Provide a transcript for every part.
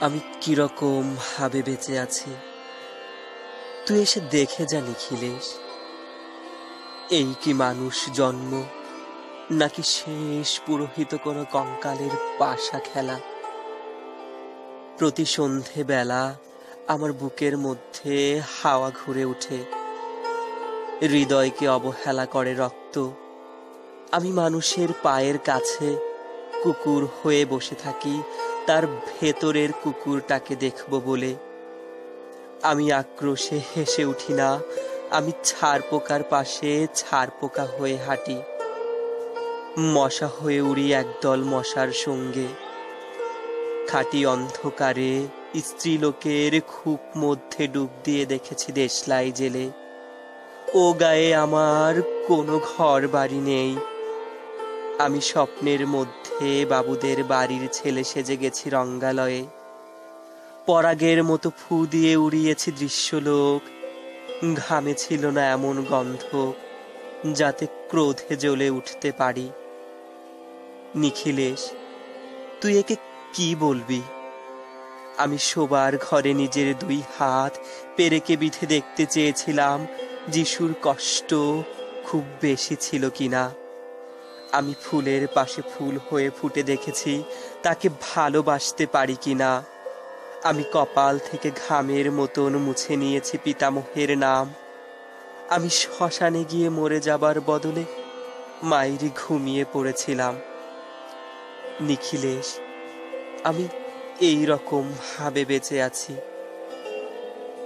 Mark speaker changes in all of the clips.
Speaker 1: আমি কিরকম ভাবে বেঁচে আছি তুই এসে দেখে যা নিখিলেশ। এই কি মানুষ জন্ম, নাকি শেষ পুরোহিত কোনো কঙ্কালের পাশা খেলা? প্রতি সন্ধে বেলা আমার বুকের মধ্যে হাওয়া ঘুরে ওঠে, হৃদয়কে অবহেলা করে রক্ত। আমি মানুষের পায়ের কাছে কুকুর হয়ে বসে থাকি তার ভেতরের কুকুরটাকে দেখব বলে। আমি আক্রোশে হেসে উঠি না, আমি ছাড় পোকার পাশে ছাড় পোকা হয়ে হাঁটি। মশা হয়ে উড়ি একদল মশার সঙ্গে। খাঁটি অন্ধকারে স্ত্রীলোকের খুব মধ্যে ডুব দিয়ে দেখেছি দেশলাই জেলে। ও গায়ে আমার কোনো ঘর বাড়ি নেই। আমি স্বপ্নের মধ্যে বাবুদের বাড়ির ছেলে সেজে গেছি রঙ্গালয়ে। পরাগের মতো ফু দিয়ে উড়িয়েছি দৃশ্যলোক। ঘামে ছিল না এমন গন্ধ যাতে ক্রোধে জ্বলে উঠতে পারি। নিখিলেশ, তুই একে কি বলবি? আমি শোবার ঘরে নিজের দুই হাত পেরেকে বিধে দেখতে চেয়েছিলাম যিশুর কষ্ট খুব বেশি ছিল কিনা। আমি ফুলের পাশে ফুল হয়ে ফুটে দেখেছি তাকে ভালোবাসতে পারি কিনা। আমি কপাল থেকে ঘামের মতন মুছে নিয়েছি পিতামহের নাম। আমি শ্মশানে গিয়ে মরে যাবার বদলে মায়েরই ঘুমিয়ে পড়েছিলাম। নিখিলেশ, আমি এই রকম ভাবে বেঁচে আছি।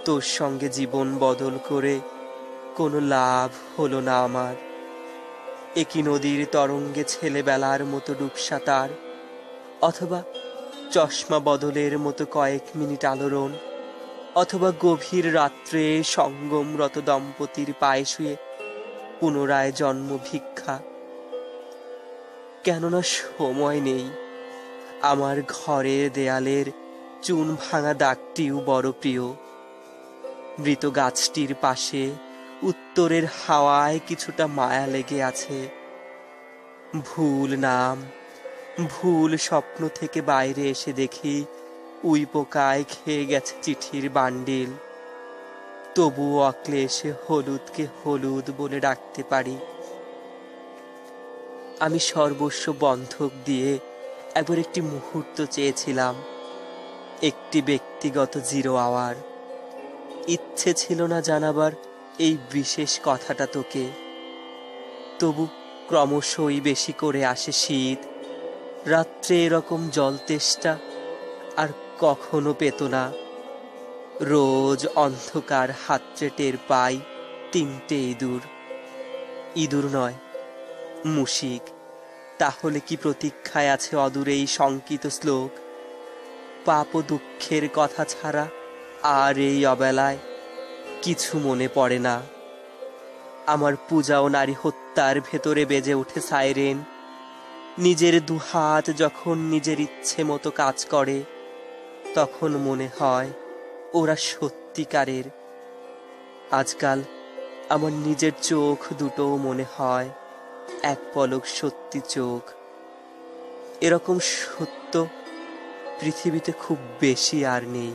Speaker 1: তোর সঙ্গে জীবন বদল করে কোনো লাভ হলো না আমার। একই নদীর তরঙ্গে ছেলেবেলার মতো ডুবসাঁতার, অথবা চশমা বদলের মতো কয়েক মিনিট আলোড়ন, অথবা গভীর রাত্রে সঙ্গমরত দম্পতির পায়ে শুয়ে পুনরায় জন্ম ভিক্ষা। কেননা সময় নেই। আমার ঘরের দেয়ালের চুন ভাঙা দাগটিও বড় প্রিয়। মৃত গাছটির পাশে উত্তরের হাওয়ায় কিছুটা মায়া লেগে আছে। ভুল নাম, ভুল স্বপ্ন থেকে বাইরে এসে দেখি উই পোকায় খেয়ে গেছে চিঠির বান্ডিল। তবুও অক্লেশে হলুদকে হলুদ বলে ডাকতে পারি। আমি সর্বস্ব বন্ধক দিয়ে একবার একটি মুহূর্ত চেয়েছিলাম, একটি ব্যক্তিগত 0 আওয়ার। ইচ্ছে ছিল না জানাবার এই বিশেষ কথাটা তোকে। তবু ক্রমশই বেশি করে আসে শীত। রাত্রে এরকম জল তেষ্টা আর কখনো পেত না। রোজ অন্ধকার হাতড়ে টের পাই 3টে ইঁদুর। ইঁদুর নয়, মুশিক। তাহলে কি প্রতীক্ষায় আছে অদূরে এই শঙ্কিত শ্লোক? পাপ ও দুঃখের কথা ছাড়া আর এই অবেলায় কিছু মনে পড়ে না। আমার পূজা ও নারী হত্যার ভেতরে বেজে ওঠে সাইরেন। নিজের দুহাত যখন নিজের ইচ্ছে মতো কাজ করে, তখন মনে হয় ওরা সত্যিকারের। আজকাল আমার নিজের চোখ দুটোও মনে হয় এক পলক সত্যি চোখ। এরকম সত্য পৃথিবীতে খুব বেশি আর নেই।